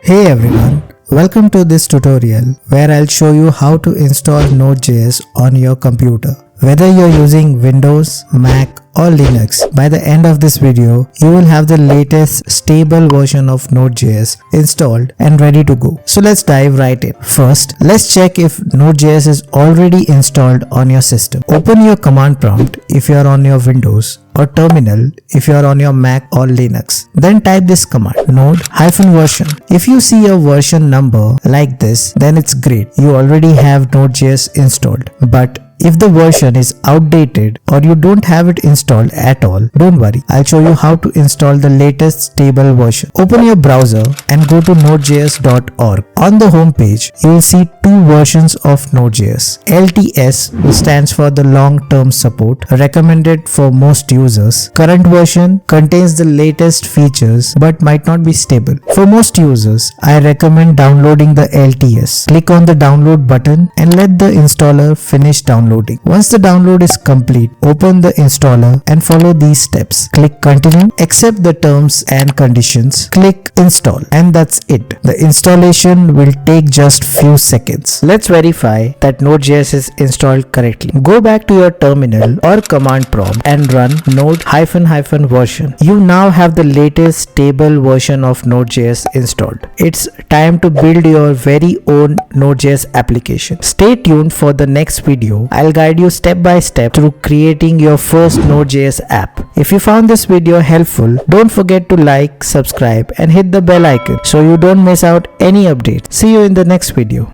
Hey everyone, welcome to this tutorial where I'll show you how to install Node.js on your computer. Whether you're using Windows, Mac or Linux, by the end of this video, you will have the latest stable version of Node.js installed and ready to go. So let's dive right in. First, let's check if Node.js is already installed on your system. Open your command prompt if you are on your Windows or terminal if you are on your Mac or Linux. Then type this command node-version. If you see a version number like this, then it's great. You already have Node.js installed. But if the version is outdated or you don't have it installed at all, don't worry. I'll show you how to install the latest stable version. Open your browser and go to nodejs.org. On the home page, you will see two versions of Node.js. LTS, which stands for the long-term support, recommended for most users. Current version contains the latest features but might not be stable. For most users, I recommend downloading the LTS. Click on the download button and let the installer finish downloading. Once the download is complete, open the installer and follow these steps. Click continue, accept the terms and conditions, click install, and that's it. The installation will take just few seconds. Let's verify that Node.js is installed correctly. Go back to your terminal or command prompt and run node-version. You now have the latest stable version of Node.js installed. It's time to build your very own Node.js application. Stay tuned for the next video. I'll guide you step by step through creating your first Node.js app. If you found this video helpful, don't forget to like, subscribe and hit the bell icon so you don't miss out any updates. See you in the next video.